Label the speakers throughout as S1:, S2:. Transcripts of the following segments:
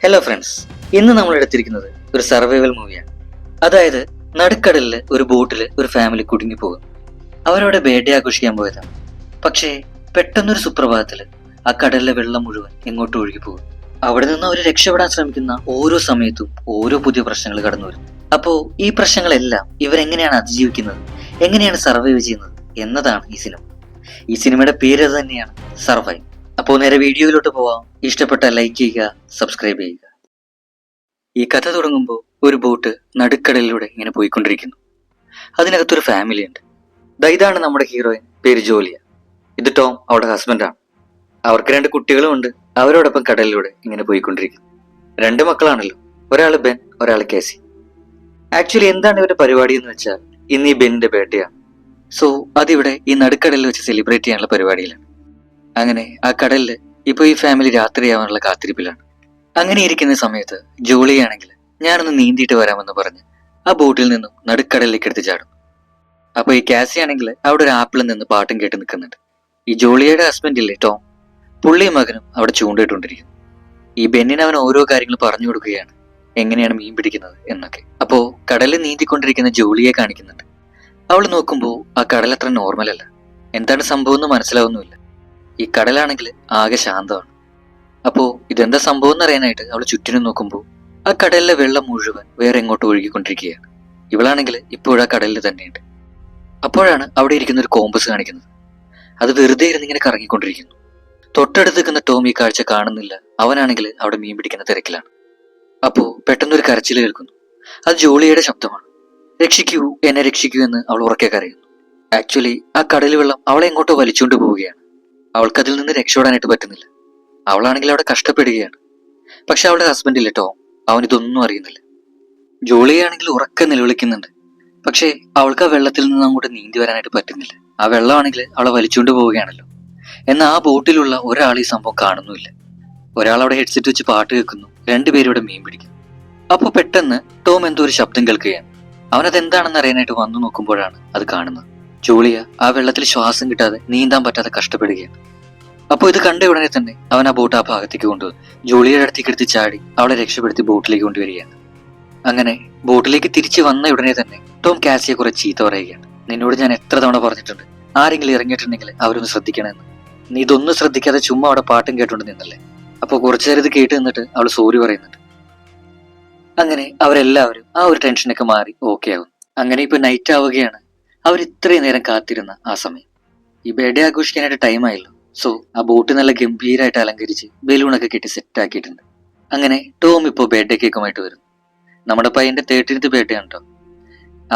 S1: Hello friends, ഇന്ന് നമ്മൾ എടുത്തിരിക്കുന്നത് ഒരു സർവൈവൽ മൂവിയാണ്. അതായത് നടുക്കടലിൽ ഒരു ബോട്ടിൽ ഒരു ഫാമിലി കുടുങ്ങി പോകും. അവരവിടെ ബർത്ത്ഡേ ആഘോഷിക്കാൻ പോയതാണ്. പക്ഷേ പെട്ടെന്നൊരു സുപ്രഭാതത്തിൽ ആ കടലിലെ വെള്ളം മുഴുവൻ എങ്ങോട്ട് ഒഴുകി പോകും. അവിടെ നിന്ന് അവർ രക്ഷപ്പെടാൻ ശ്രമിക്കുന്ന ഓരോ സമയത്തും ഓരോ പുതിയ പ്രശ്നങ്ങൾ കടന്നു വരും. അപ്പോൾ ഈ പ്രശ്നങ്ങളെല്ലാം ഇവരെങ്ങനെയാണ് അതിജീവിക്കുന്നത്, എങ്ങനെയാണ് സർവൈവ് ചെയ്യുന്നത് എന്നതാണ് ഈ സിനിമ. ഈ സിനിമയുടെ പേര് അത് തന്നെയാണ്, സർവൈവ്. അപ്പോൾ നേരെ വീഡിയോയിലോട്ട് പോവാം. ഇഷ്ടപ്പെട്ട ലൈക്ക് ചെയ്യുക, സബ്സ്ക്രൈബ് ചെയ്യുക. ഈ കഥ തുടങ്ങുമ്പോൾ ഒരു ബോട്ട് നടുക്കടലിലൂടെ ഇങ്ങനെ പോയിക്കൊണ്ടിരിക്കുന്നു. അതിനകത്തൊരു ഫാമിലി ഉണ്ട്. ഇതാണ് നമ്മുടെ ഹീറോയിൻ, പേര് ജോലിയ. ഇത് ടോം, അവരുടെ ഹസ്ബൻഡാണ്. അവർക്ക് 2 കുട്ടികളും ഉണ്ട്. അവരോടൊപ്പം കടലിലൂടെ ഇങ്ങനെ പോയിക്കൊണ്ടിരിക്കുന്നു. 2 മക്കളാണല്ലോ, ഒരാൾ ബെൻ, ഒരാൾ കേസി. ആക്ച്വലി എന്താണ് ഇവരുടെ പരിപാടി എന്ന് വെച്ചാൽ, ഇന്ന് ഈ ബെന്നിന്റെ ബർത്ത്ഡേ ആണ്. സോ അതിവിടെ ഈ നടുക്കടലിൽ വെച്ച് സെലിബ്രേറ്റ് ചെയ്യാനുള്ള പരിപാടിയിലാണ്. അങ്ങനെ ആ കടലിൽ ഇപ്പൊ ഈ ഫാമിലി രാത്രിയാവാനുള്ള കാത്തിരിപ്പിലാണ്. അങ്ങനെ ഇരിക്കുന്ന സമയത്ത് ജോളിയാണെങ്കിൽ ഞാനൊന്ന് നീന്തിയിട്ട് വരാമെന്ന് പറഞ്ഞ് ആ ബോട്ടിൽ നിന്നും നടുക്കടലിലേക്ക് എടുത്ത് ചാടും. അപ്പൊ ഈ കാസി ആണെങ്കിൽ അവിടെ ഒരു ആപ്പിളിൽ നിന്ന് പാട്ടും കേട്ട് നിൽക്കുന്നുണ്ട്. ഈ ജോളിയുടെ ഹസ്ബൻഡില്ലേ ടോം, പുള്ളിയും മകനും അവിടെ ചൂണ്ടിട്ടുകൊണ്ടിരിക്കുന്നു. ഈ ബെന്നിന് അവൻ ഓരോ കാര്യങ്ങൾ പറഞ്ഞു കൊടുക്കുകയാണ്, എങ്ങനെയാണ് മീൻ പിടിക്കുന്നത് എന്നൊക്കെ. അപ്പോ കടലിൽ നീന്തിക്കൊണ്ടിരിക്കുന്ന ജോളിയെ കാണിക്കുന്നുണ്ട്. അവൾ നോക്കുമ്പോൾ ആ കടൽ അത്ര നോർമൽ അല്ല. എന്താണ് സംഭവം എന്ന് മനസ്സിലാവുന്നുമില്ല. ഈ കടലാണെങ്കിൽ ആകെ ശാന്തമാണ്. അപ്പോ ഇതെന്താ സംഭവം എന്നറിയാനായിട്ട് അവൾ ചുറ്റിനും നോക്കുമ്പോൾ ആ കടലിലെ വെള്ളം മുഴുവൻ വേറെ എങ്ങോട്ട് ഒഴുകിക്കൊണ്ടിരിക്കുകയാണ്. ഇവളാണെങ്കിൽ ഇപ്പോഴാ കടലിൽ തന്നെയുണ്ട്. അപ്പോഴാണ് അവിടെ ഇരിക്കുന്ന ഒരു കോമ്പസ് കാണിക്കുന്നത്. അത് വെറുതെ ഇരുന്നിങ്ങനെ കറങ്ങിക്കൊണ്ടിരിക്കുന്നു. തൊട്ടടുത്ത് നിൽക്കുന്ന ടോം ഈ കാഴ്ച കാണുന്നില്ല. അവനാണെങ്കിൽ അവിടെ മീൻ പിടിക്കുന്ന തിരക്കിലാണ്. അപ്പോ പെട്ടെന്നൊരു കരച്ചിൽ കേൾക്കുന്നു. അത് ജോളിയുടെ ശബ്ദമാണ്. രക്ഷിക്കൂ, എന്നെ രക്ഷിക്കൂ എന്ന് അവൾ ഉറക്കെ കരയുന്നു. ആക്ച്വലി ആ കടൽ വെള്ളം അവളെ എങ്ങോട്ടോ വലിച്ചുകൊണ്ട് പോവുകയാണ്. അവൾക്കതിൽ നിന്ന് രക്ഷപ്പെടാനായിട്ട് പറ്റുന്നില്ല. അവളാണെങ്കിൽ അവിടെ കഷ്ടപ്പെടുകയാണ്. പക്ഷെ അവളുടെ ഹസ്ബൻഡില്ലേ ടോം, അവൻ ഇതൊന്നും അറിയുന്നില്ല. ജോളിയാണെങ്കിൽ ഉറക്കെ നിലവിളിക്കുന്നുണ്ട്. പക്ഷേ അവൾക്ക് ആ വെള്ളത്തിൽ നിന്ന് അങ്ങോട്ട് നീന്തി വരാനായിട്ട് പറ്റുന്നില്ല. ആ വെള്ളമാണെങ്കിൽ അവളെ വലിച്ചുകൊണ്ട് പോവുകയാണല്ലോ. എന്നാൽ ആ ബോട്ടിലുള്ള ഒരാൾ ഈ സംഭവം കാണുന്നുമില്ല. ഒരാൾ അവിടെ ഹെഡ്സെറ്റ് വെച്ച് പാട്ട് കേൾക്കുന്നു. 2 പേരും ഇവിടെ മീൻ പിടിക്കുന്നു. അപ്പൊ പെട്ടെന്ന് ടോം എന്തോ ഒരു ശബ്ദം കേൾക്കുകയാണ്. അവനതെന്താണെന്ന് അറിയാനായിട്ട് വന്നു നോക്കുമ്പോഴാണ് അത് കാണുന്നത്. ജോളിയ ആ വെള്ളത്തിൽ ശ്വാസം കിട്ടാതെ നീന്താൻ പറ്റാതെ കഷ്ടപ്പെടുകയാണ്. അപ്പോൾ ഇത് കണ്ട ഉടനെ തന്നെ അവൻ ആ ബോട്ട് ആ ഭാഗത്തേക്ക് കൊണ്ടുവന്നു. ജോളിയുടെ അടുത്തേക്ക് എടുത്ത് ചാടി അവളെ രക്ഷപ്പെടുത്തി ബോട്ടിലേക്ക് കൊണ്ടുവരികയാണ്. അങ്ങനെ ബോട്ടിലേക്ക് തിരിച്ചു വന്ന ഉടനെ തന്നെ ടോം കാസിയെ കുറെ ചീത്ത പറയുകയാണ്. നിന്നോട് ഞാൻ എത്ര തവണ പറഞ്ഞിട്ടുണ്ട്, ആരെങ്കിലും ഇറങ്ങിയിട്ടുണ്ടെങ്കിൽ അവരൊന്ന് ശ്രദ്ധിക്കണമെന്ന്. നീ ഇതൊന്നും ശ്രദ്ധിക്കാതെ ചുമ്മാ അവിടെ പാട്ടും കേട്ടോണ്ട് നിന്നല്ലേ. അപ്പോൾ കുറച്ചു നേരം ഇത് കേട്ട് നിന്നിട്ട് അവൾ സോറി പറയുന്നുണ്ട്. അങ്ങനെ അവരെല്ലാവരും ആ ഒരു ടെൻഷനൊക്കെ മാറി ഓക്കെ ആവും. അങ്ങനെ ഇപ്പൊ നൈറ്റ് ആവുകയാണ്. അവർ ഇത്രയും നേരം കാത്തിരുന്ന ആ സമയം. ഈ ബർത്ത്ഡേ ആഘോഷിക്കാനായിട്ട് ടൈം ആയല്ലോ. സോ ആ ബോട്ട് നല്ല ഗംഭീരമായിട്ട് അലങ്കരിച്ച് ബലൂണൊക്കെ കെട്ടി സെറ്റ് ആക്കിയിട്ടുണ്ട്. അങ്ങനെ ടോം ഇപ്പോൾ ബർത്ത്ഡേ കേക്കുമായിട്ട് വരുന്നു. നമ്മുടെ പയ്യന്റെ 13th ബർത്ത്ഡേ ആണ് കേട്ടോ.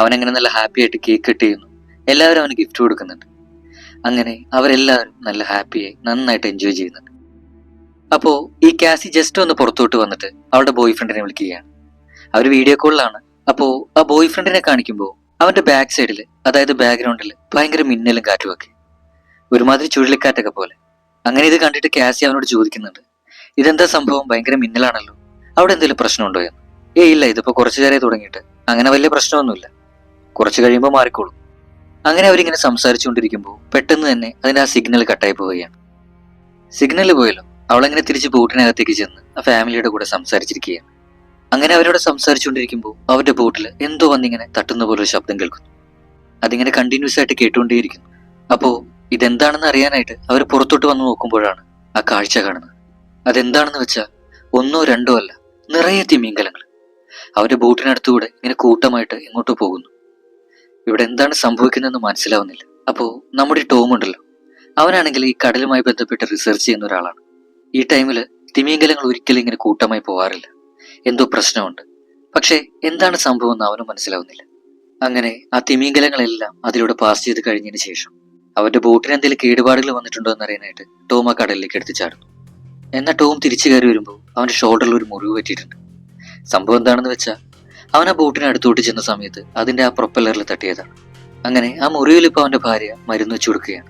S1: അവനങ്ങനെ നല്ല ഹാപ്പി ആയിട്ട് കേക്ക് കട്ട് ചെയ്യുന്നു. എല്ലാവരും അവന് ഗിഫ്റ്റ് കൊടുക്കുന്നുണ്ട്. അങ്ങനെ അവരെല്ലാവരും നല്ല ഹാപ്പിയായി നന്നായിട്ട് എൻജോയ് ചെയ്യുന്നുണ്ട്. അപ്പോ ഈ കാസി ജസ്റ്റ് ഒന്ന് പുറത്തോട്ട് വന്നിട്ട് അവളുടെ ബോയ് ഫ്രണ്ടിനെ വിളിക്കുകയാണ്. അവർ വീഡിയോ കോളിലാണ്. അപ്പോ ആ ബോയ് ഫ്രണ്ടിനെ കാണിക്കുമ്പോൾ അവന്റെ ബാക്ക് സൈഡിൽ, അതായത് ബാക്ക്ഗ്രൗണ്ടിൽ ഭയങ്കര മിന്നലും കാറ്റും ഒക്കെ, ഒരുമാതിരി ചുഴലിക്കാറ്റൊക്കെ പോലെ. അങ്ങനെ ഇത് കണ്ടിട്ട് കാസി അവനോട് ചോദിക്കുന്നുണ്ട്, ഇതെന്താ സംഭവം, ഭയങ്കര മിന്നലാണല്ലോ, അവിടെ എന്തെങ്കിലും പ്രശ്നമുണ്ടോ എന്ന്. ഇല്ല, ഇതിപ്പോ കുറച്ചു നേരമായി തുടങ്ങിയിട്ട്, അങ്ങനെ വലിയ പ്രശ്നമൊന്നുമില്ല, കുറച്ച് കഴിയുമ്പോൾ മാറിക്കോളും. അങ്ങനെ അവരിങ്ങനെ സംസാരിച്ചുകൊണ്ടിരിക്കുമ്പോൾ പെട്ടെന്ന് തന്നെ അതിന്റെ ആ സിഗ്നൽ കട്ടായി പോവുകയാണ്. സിഗ്നൽ പോയല്ലോ. അവളങ്ങനെ തിരിച്ച് ബോട്ടിനകത്തേക്ക് ചെന്ന് ആ ഫാമിലിയുടെ കൂടെ സംസാരിച്ചിരിക്കുകയാണ്. അങ്ങനെ അവരോട് സംസാരിച്ചുകൊണ്ടിരിക്കുമ്പോൾ അവരുടെ ബോട്ടിൽ എന്തോ വന്നിങ്ങനെ തട്ടുന്ന പോലൊരു ശബ്ദം കേൾക്കുന്നു. അതിങ്ങനെ കണ്ടിന്യൂസ് ആയിട്ട് കേട്ടുകൊണ്ടേയിരിക്കുന്നു. അപ്പോ ഇതെന്താണെന്ന് അറിയാനായിട്ട് അവർ പുറത്തോട്ട് വന്ന് നോക്കുമ്പോഴാണ് ആ കാഴ്ച കാണുന്നത്. അതെന്താണെന്ന് വെച്ചാൽ 1 2 അല്ല, നിറയെ തിമിംഗലങ്ങൾ അവരുടെ ബോട്ടിനടുത്തുകൂടെ ഇങ്ങനെ കൂട്ടമായിട്ട് എങ്ങോട്ടോ പോകുന്നു. ഇവിടെ എന്താണ് സംഭവിക്കുന്നതെന്ന് മനസ്സിലാവുന്നില്ല. അപ്പോ നമ്മുടെ ടോം ഉണ്ടല്ലോ, അവനാണെങ്കിൽ ഈ കടലുമായി ബന്ധപ്പെട്ട് റിസർച്ച് ചെയ്യുന്ന ഒരാളാണ്. ഈ ടൈമിൽ തിമിംഗലങ്ങൾ ഒരിക്കലും ഇങ്ങനെ കൂട്ടമായി പോകാറില്ല. എന്തോ പ്രശ്നമുണ്ട്. പക്ഷെ എന്താണ് സംഭവം എന്ന് അവനും മനസ്സിലാവുന്നില്ല. അങ്ങനെ ആ തിമിംഗലങ്ങളെല്ലാം അതിലൂടെ പാസ് ചെയ്ത് കഴിഞ്ഞതിന് ശേഷം അവരുടെ ബോട്ടിന് എന്തെങ്കിലും കേടുപാടുകൾ വന്നിട്ടുണ്ടോ എന്ന് അറിയാനായിട്ട് ടോം ആ കടലിലേക്ക് എടുത്ത് ചാടുന്നു. എന്നാൽ ടോം തിരിച്ചു കയറി വരുമ്പോൾ അവന്റെ ഷോൾഡറിൽ ഒരു മുറിവ് പറ്റിയിട്ടുണ്ട്. സംഭവം എന്താണെന്ന് വെച്ചാൽ അവൻ ആ ബോട്ടിന് അടുത്തോട്ട് ചെന്ന സമയത്ത് അതിന്റെ ആ പ്രൊപ്പല്ലറിൽ തട്ടിയതാണ്. അങ്ങനെ ആ മുറിവിൽ ഇപ്പോൾ അവന്റെ ഭാര്യ മരുന്ന് വെച്ച് കൊടുക്കുകയാണ്.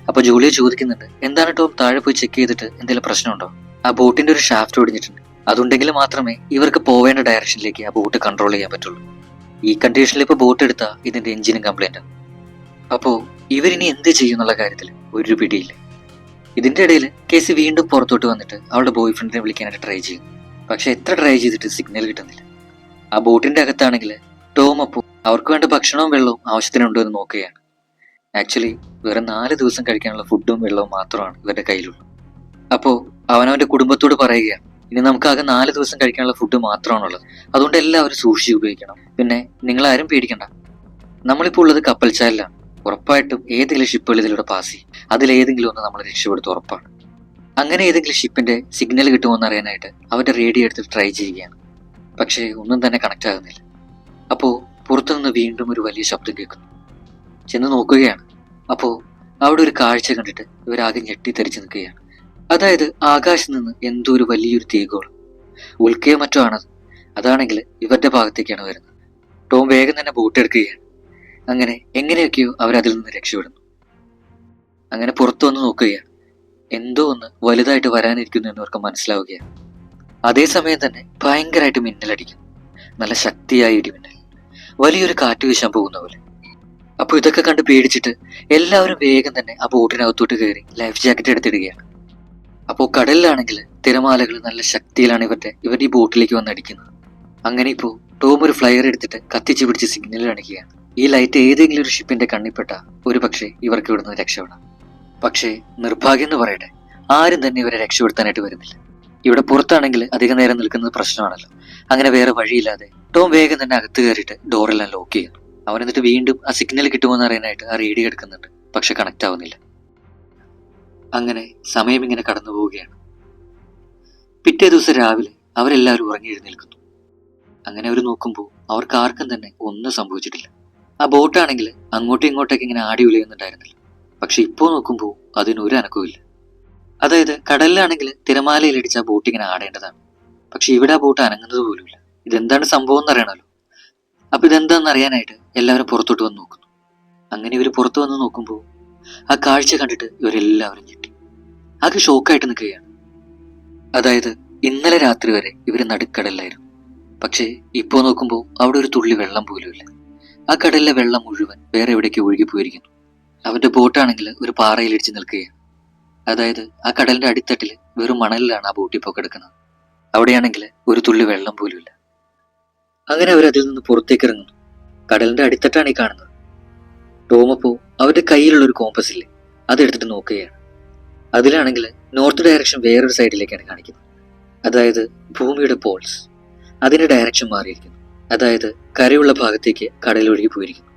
S1: അപ്പൊ ജോലിയെ ചോദിക്കുന്നുണ്ട്, എന്താണ് ടോം, താഴെ പോയി ചെക്ക് ചെയ്തിട്ട് എന്തെങ്കിലും പ്രശ്നമുണ്ടോ? ആ ബോട്ടിന്റെ ഒരു ഷാഫ്റ്റ് ഒടിഞ്ഞിട്ടുണ്ട്. അതുണ്ടെങ്കിൽ മാത്രമേ ഇവർക്ക് പോവേണ്ട ഡയറക്ഷനിലേക്ക് ആ ബോട്ട് കൺട്രോൾ ചെയ്യാൻ പറ്റുള്ളൂ. ഈ കണ്ടീഷനിൽ ഇപ്പോൾ ബോട്ട് എടുത്താൽ ഇതിന്റെ എഞ്ചിനും കംപ്ലൈന്റ് ആണ്. അപ്പോ ഇവരിനി എന്ത് ചെയ്യുന്നുള്ള കാര്യത്തിൽ ഒരു പിടിയില്ല. ഇതിന്റെ ഇടയിൽ കേസി വീണ്ടും പുറത്തോട്ട് വന്നിട്ട് അവളുടെ ബോയ് ഫ്രണ്ടിനെ വിളിക്കാനായിട്ട് ട്രൈ ചെയ്യും. പക്ഷെ എത്ര ട്രൈ ചെയ്തിട്ട് സിഗ്നൽ കിട്ടുന്നില്ല. ആ ബോട്ടിന്റെ അകത്താണെങ്കിൽ ടോം അപ്പോൾ അവർക്ക് വേണ്ട ഭക്ഷണവും വെള്ളവും ആവശ്യത്തിനുണ്ടോ എന്ന് നോക്കുകയാണ്. ആക്ച്വലി വേറെ 4 ദിവസം കഴിക്കാനുള്ള ഫുഡും വെള്ളവും മാത്രമാണ് ഇവരുടെ കയ്യിലുള്ളത്. അപ്പോൾ അവനവന്റെ കുടുംബത്തോട് പറയുകയാണ്, ഇനി നമുക്ക് ആകെ 4 ദിവസം കഴിക്കാനുള്ള ഫുഡ് മാത്രമാണുള്ളത്, അതുകൊണ്ട് എല്ലാവരും സൂക്ഷിച്ച് ഉപയോഗിക്കണം. പിന്നെ നിങ്ങളാരും പേടിക്കണ്ട, നമ്മളിപ്പോൾ ഉള്ളത് കപ്പൽ ചാലിലാണ്. ഉറപ്പായിട്ടും ഏതെങ്കിലും ഷിപ്പുകൾ ഇതിലൂടെ പാസ് ചെയ്യും, അതിലേതെങ്കിലും ഒന്ന് നമ്മൾ രക്ഷപ്പെടുത്തും ഉറപ്പാണ്. അങ്ങനെ ഏതെങ്കിലും ഷിപ്പിന്റെ സിഗ്നൽ കിട്ടുമോന്ന് അറിയാനായിട്ട് അവരുടെ റേഡിയോ എടുത്ത് ട്രൈ ചെയ്യുകയാണ്. പക്ഷേ ഒന്നും തന്നെ കണക്ട് ആകുന്നില്ല. അപ്പോൾ പുറത്തുനിന്ന് വീണ്ടും ഒരു വലിയ ശബ്ദം കേൾക്കുന്നു. ചെന്ന് നോക്കുകയാണ്. അപ്പോൾ അവിടെ ഒരു കാഴ്ച കണ്ടിട്ട് ഇവരാകെ ഞെട്ടിത്തെറിച്ച് നിൽക്കുകയാണ്. അതായത് ആകാശത്ത് നിന്ന് എന്തോ ഒരു വലിയൊരു തീഗോളം, ഉൽക്കയോ മറ്റോ ആണത്. അതാണെങ്കിൽ ഇവരുടെ ഭാഗത്തേക്കാണ് വരുന്നത്. ടോം വേഗം തന്നെ ബോട്ട് എടുക്കുകയാണ്. അങ്ങനെ എങ്ങനെയൊക്കെയോ അവരതിൽ നിന്ന് രക്ഷപ്പെടുന്നു. അങ്ങനെ പുറത്തു വന്ന് നോക്കുകയാണ്. എന്തോ ഒന്ന് വലുതായിട്ട് വരാനിരിക്കുന്നു എന്ന് അവർക്ക് മനസ്സിലാവുകയാണ്. അതേസമയം തന്നെ ഭയങ്കരമായിട്ട് മിന്നലടിക്കുന്നു. നല്ല ശക്തിയായ ഇടിമിന്നൽ, വലിയൊരു കാറ്റ് വീശാൻ പോകുന്ന പോലെ. അപ്പോൾ ഇതൊക്കെ കണ്ട് പേടിച്ചിട്ട് എല്ലാവരും വേഗം തന്നെ ആ ബോട്ടിനകത്തോട്ട് കയറി ലൈഫ് ജാക്കറ്റ് എടുത്തിടുകയാണ്. അപ്പോൾ കടലിലാണെങ്കിൽ തിരമാലകൾ നല്ല ശക്തിയിലാണ് ഇവരുടെ ഈ ബോട്ടിലേക്ക് വന്നടിക്കുന്നത്. അങ്ങനെ ഇപ്പോൾ ടോം ഒരു ഫ്ലയർ എടുത്തിട്ട് കത്തിച്ചു പിടിച്ച് സിഗ്നൽ കാണിക്കുകയാണ്. ഈ ലൈറ്റ് ഏതെങ്കിലും ഒരു ഷിപ്പിന്റെ കണ്ണിൽപ്പെട്ട ഒരു പക്ഷേ ഇവർക്ക് ഇവിടുന്ന് രക്ഷപ്പെടാം. പക്ഷേ നിർഭാഗ്യം എന്ന് പറയട്ടെ, ആരും തന്നെ ഇവരെ രക്ഷപ്പെടുത്താനായിട്ട് വരുന്നില്ല. ഇവിടെ പുറത്താണെങ്കിൽ അധികം നേരം നിൽക്കുന്നത് പ്രശ്നമാണല്ലോ. അങ്ങനെ വേറെ വഴിയില്ലാതെ ടോം വേഗം തന്നെ അകത്ത് കയറിയിട്ട് ഡോറെല്ലാം ലോക്ക് ചെയ്യുന്നു. അവൻ എന്നിട്ട് വീണ്ടും ആ സിഗ്നൽ കിട്ടുമെന്ന് അറിയാനായിട്ട് ആ റേഡിയോ എടുക്കുന്നുണ്ട്. പക്ഷെ കണക്ട് ആവുന്നില്ല. അങ്ങനെ സമയം ഇങ്ങനെ കടന്നു പോവുകയാണ്. പിറ്റേ ദിവസം രാവിലെ അവരെല്ലാവരും ഉറങ്ങി എഴുന്നേൽക്കുന്നു. അങ്ങനെ അവർ നോക്കുമ്പോൾ അവർക്ക് ആർക്കും തന്നെ ഒന്നും സംഭവിച്ചിട്ടില്ല. ആ ബോട്ടാണെങ്കിൽ അങ്ങോട്ടും ഇങ്ങോട്ടൊക്കെ ഇങ്ങനെ ആടി ഉലയുന്നുണ്ടായിരുന്നില്ല. പക്ഷെ ഇപ്പോൾ നോക്കുമ്പോൾ അതിനൊരു അനക്കവുമില്ല. അതായത് കടലിലാണെങ്കിൽ തിരമാലയിലടിച്ച ആ ബോട്ട് ഇങ്ങനെ ആടേണ്ടതാണ്. പക്ഷെ ഇവിടെ ആ ബോട്ട് അനങ്ങുന്നത് പോലുമില്ല. ഇതെന്താണ് സംഭവം എന്ന് അറിയണമല്ലോ. അപ്പൊ ഇതെന്താണെന്ന് അറിയാനായിട്ട് എല്ലാവരും പുറത്തോട്ട് വന്ന് നോക്കുന്നു. അങ്ങനെ ഇവർ പുറത്തു വന്ന് നോക്കുമ്പോൾ ആ കാഴ്ച കണ്ടിട്ട് ഇവരെല്ലാവരും ഞെട്ടി ആകെ ഷോക്കായിട്ട് നിൽക്കുകയാണ്. അതായത് ഇന്നലെ രാത്രി വരെ ഇവർ നടുക്കടലിലായിരുന്നു. പക്ഷേ ഇപ്പോൾ നോക്കുമ്പോൾ അവിടെ ഒരു തുള്ളി വെള്ളം പോലുമില്ല. ആ കടലിലെ വെള്ളം മുഴുവൻ വേറെ എവിടേക്ക് ഒഴുകിപ്പോയിരിക്കുന്നു. അവന്റെ ബോട്ടാണെങ്കിൽ ഒരു പാറയിലിടിച്ച് നിൽക്കുകയാണ്. അതായത് ആ കടലിന്റെ അടിത്തട്ടിൽ വെറും മണലിലാണ് ആ ബോട്ട് ഇപ്പോൾ കിടക്കുന്നത്. അവിടെയാണെങ്കിൽ ഒരു തുള്ളി വെള്ളം പോലുമില്ല. അങ്ങനെ അവർ അതിൽ നിന്ന് പുറത്തേക്ക് ഇറങ്ങുന്നു. കടലിന്റെ അടിത്തട്ടാണ് ഈ കാണുന്നത്. ടോമപ്പോ അവരുടെ കയ്യിലുള്ള ഒരു കോമ്പസ് ഇല്ലേ, അതെടുത്തിട്ട് നോക്കുകയാണ്. അതിലാണെങ്കിൽ നോർത്ത് ഡയറക്ഷൻ വേറൊരു സൈഡിലേക്കാണ് കാണിക്കുന്നത്. അതായത് ഭൂമിയുടെ പോൾസ്, അതിന്റെ ഡയറക്ഷൻ മാറിയിരിക്കുന്നു. അതായത് കരയുള്ള ഭാഗത്തേക്ക് കടൽ ഒഴുകി പോയിരിക്കുന്നു.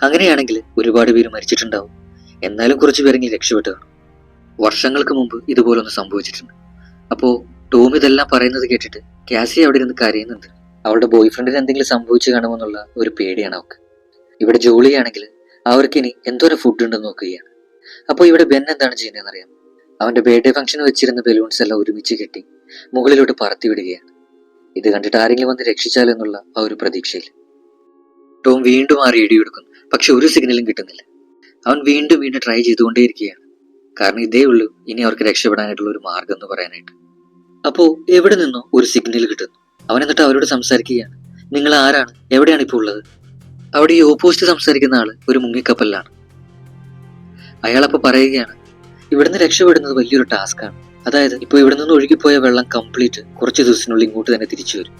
S1: അങ്ങനെയാണെങ്കിൽ ഒരുപാട് പേര് മരിച്ചിട്ടുണ്ടാവും. എന്നാലും കുറച്ചു പേരെങ്കിലും രക്ഷപ്പെട്ടു കാണും. വർഷങ്ങൾക്ക് മുമ്പ് ഇതുപോലൊന്ന് സംഭവിച്ചിട്ടുണ്ട്. അപ്പോ ടോം ഇതെല്ലാം പറയുന്നത് കേട്ടിട്ട് കാസി അവിടെ ഇരുന്ന് കരയുന്നുണ്ട്. അവളുടെ ബോയ് ഫ്രണ്ടിന് എന്തെങ്കിലും സംഭവിച്ചു കാണുമെന്നുള്ള ഒരു പേടിയാണ് അവൾക്ക്. ഇവിടെ ജോളിയാണെങ്കിൽ അവർക്കിനി എന്തോരം ഫുഡ് ഉണ്ടെന്ന് നോക്കുകയാണ്. അപ്പോൾ ഇവിടെ ബെൻ എന്താണ് ചെയ്യുന്നതെന്ന് അറിയാം. അവന്റെ ബർത്ത്ഡേ ഫംഗ്ഷന് വെച്ചിരുന്ന ബലൂൺസ് എല്ലാം ഒരുമിച്ച് കെട്ടി മുകളിലോട്ട് പറത്തി വിടുകയാണ്. ഇത് കണ്ടിട്ട് ആരെങ്കിലും വന്ന് രക്ഷിച്ചാലോ എന്നുള്ള ആ ഒരു പ്രതീക്ഷയിൽ ടോം വീണ്ടും ആ റേഡിയോ എടുക്കുന്നു. പക്ഷെ ഒരു സിഗ്നലും കിട്ടുന്നില്ല. അവൻ വീണ്ടും വീണ്ടും ട്രൈ ചെയ്തുകൊണ്ടേയിരിക്കുകയാണ്. കാരണം ഇതേ ഉള്ളൂ ഇനി അവർക്ക് രക്ഷപ്പെടാനായിട്ടുള്ള ഒരു മാർഗം എന്ന് പറയാനായിട്ട്. അപ്പോ എവിടെ നിന്നോ ഒരു സിഗ്നൽ കിട്ടുന്നു. അവൻ എന്നിട്ട് അവരോട് സംസാരിക്കുകയാണ്. നിങ്ങൾ ആരാണ്, എവിടെയാണ് ഇപ്പോൾ ഉള്ളത്? അവിടെ ഈ ഓപ്പോസിറ്റ് സംസാരിക്കുന്ന ആള് ഒരു മുങ്ങിക്കപ്പലിലാണ്. അയാളപ്പോ പറയുകയാണ്, ഇവിടുന്ന് രക്ഷപ്പെടുന്നത് വലിയൊരു ടാസ്ക്കാണ്. അതായത് ഇപ്പൊ ഇവിടെ നിന്ന് ഒഴുകിപ്പോയ വെള്ളം കംപ്ലീറ്റ് കുറച്ച് ദിവസത്തിനുള്ളിൽ ഇങ്ങോട്ട് തന്നെ തിരിച്ചു വരും.